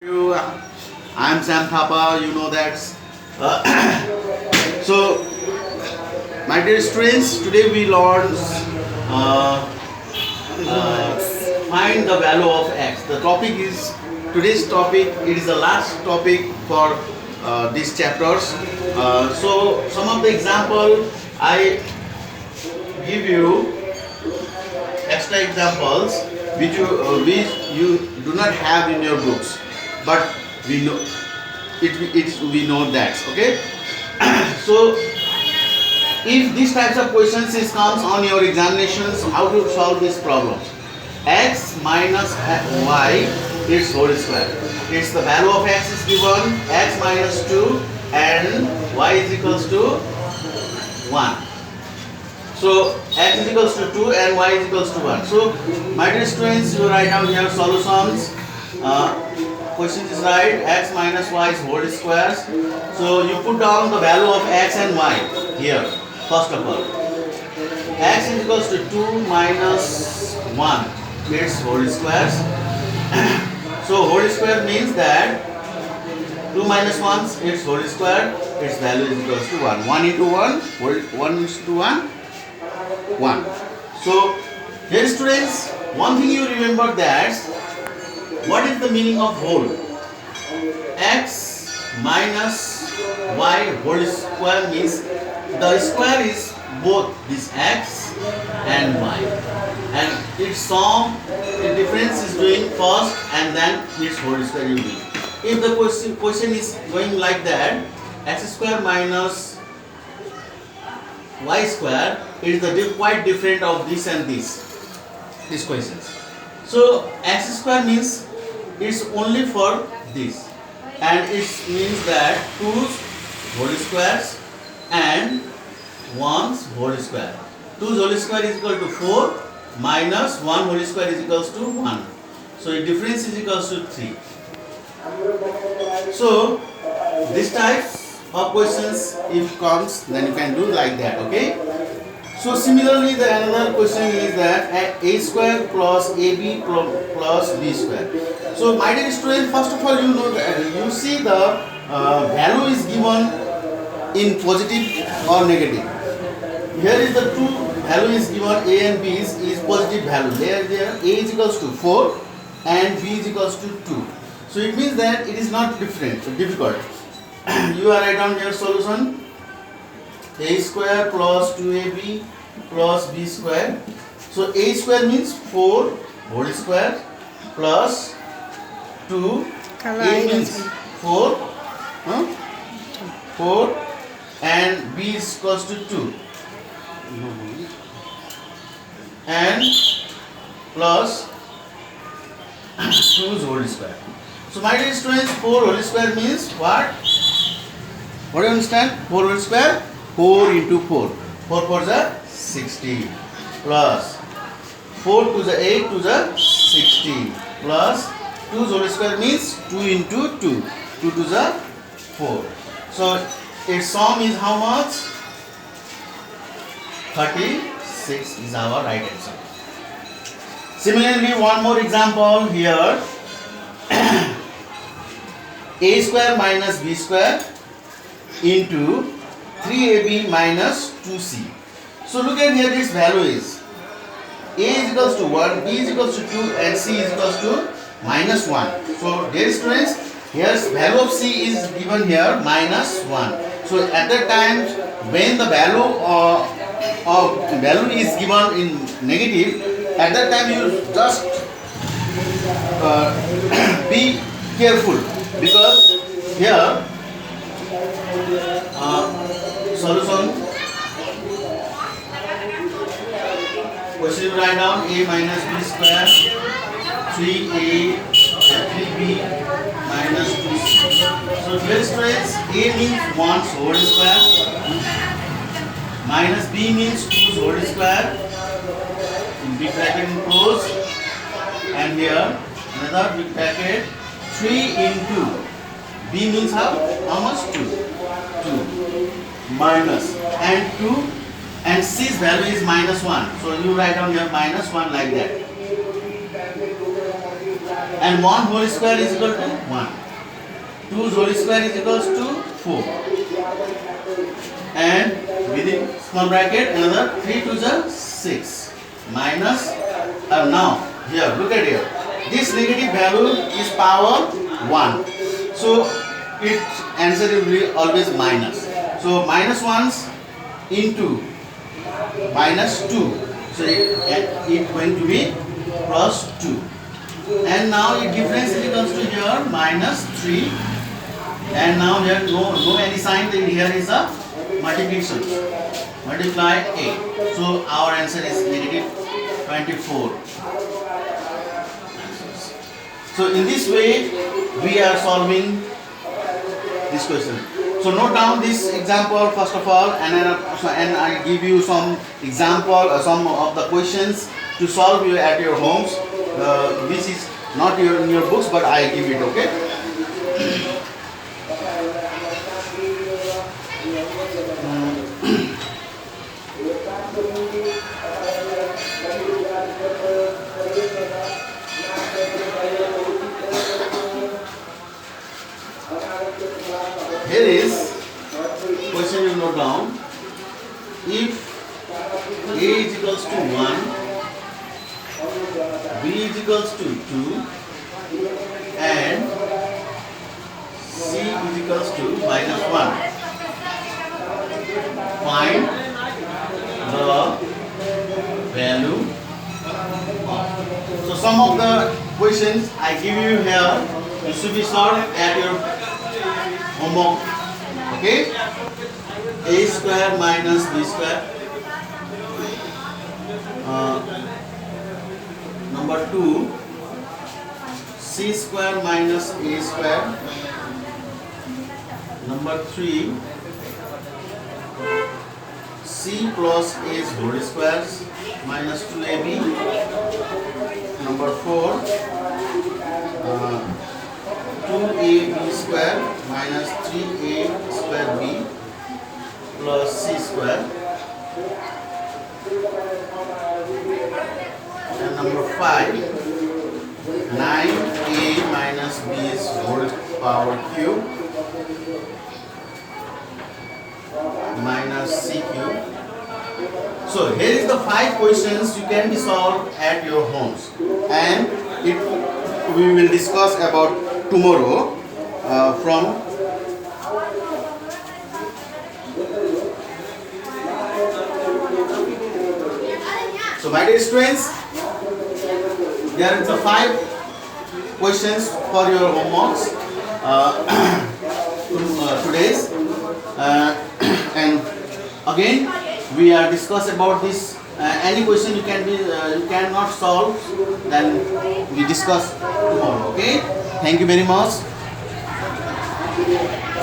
You, I'm Sam Thapa, you know that. So, my dear students, today we learn find the value of x. The topic is today's topic. It is the last topic for these chapters. So, some of the example I give you extra examples which you do not have in your books, but we know we know that. Okay. So if these types of questions is comes on your examinations, how to solve these problems? X minus y is whole square. It's the value of x is given, x minus 2 and y is equals to 1. So x is equals to 2 and y is equals to 1. So my dear students, you write down here solutions. Question is right, x minus y is whole squares. So you put down the value of x and y here. First of all, x is equals to 2 minus 1. It's whole squares. So whole square means that 2 minus 1 it's whole square. Its value is equals to 1. 1 into 1, 1 is to 1, 1. So here students, one thing you remember that what is the meaning of whole? X minus y whole square means the square is both this x and y, and its sum, the difference is doing first and then its whole square you do. If the question is going like that, x square minus y square, it is the quite different of this and this. These questions. So x square means it's only for this, and it means that 2's whole squares and 1's whole square. 2's whole square is equal to 4 minus 1 whole square is equals to 1. So the difference is equals to 3. So this type of questions if comes, then you can do like that. Okay. So similarly, the another question is that a square plus ab plus b square. So my dear student, first of all, you know that you see the value is given in positive or negative. Here is the two value is given, a and b is positive value. There a is equals to 4 and b is equals to 2. So it means that it is not difficult. You are write down your solution. A square plus 2ab plus b square. So a square means 4 whole square plus 2. A means 4, 4 and b is equals to 2. And plus 2's whole square. So my dear students, 4 whole square means what? What do you understand? 4 whole square? 4 into 4. 4 for the 60 plus 4 to the 8 to the 60 plus 2's whole square means 2 into 2. 2 to the 4. So its sum is how much? 36 is our right answer. Similarly, one more example here. A square minus b square into 3ab minus 2c. So look at here, this value is a is equals to 1, b is equals to 2 and c is equals to minus 1. So dear students, here's value of c is given here minus 1. So at that time when the value of value is given in negative, at that time you just be careful, because here solution question you write down a minus b square 3a 3b minus 2c. So dear students, a means 1's whole square minus b means 2's whole square in big bracket close, and here another big bracket 3 into b means how much? 2 minus and 2 and c's value is minus 1. So you write down here minus 1 like that. and 1 whole square is equal to 1. 2 whole square is equals to 4. And within small bracket another 3 to the 6 minus, now here look at here, this negative value is power 1, so its answer will be always minus. So minus 1 into minus 2, so it going to be plus 2, and now it differentially comes to here minus 3, and now here no any sign, then here is a multiplication, multiply 8, so our answer is negative 24. So in this way we are solving this question. So note down this example first of all, and I give you some example, some of the questions to solve you at your homes. This is not in your books, but I give it, okay? Here is question, you note down. If A is equals to 1, B is equals to 2, and C is equals to minus 1, find the value of. So some of the questions I give you here, you should be solved at your homework, okay? A square minus B square. Number 2, C square minus A square. Number 3, C plus A whole square minus 2AB. Number 4, 2AB square minus 3A square B plus C square. And number 5, 9A minus B's whole power cube minus C cube. So here is the 5 questions you can be solved at your homes, and we will discuss about tomorrow from so my dear students, there are the 5 questions for your homeworks today's, and again we are discuss about this. Any question you cannot solve, then we discuss tomorrow. Okay, thank you very much.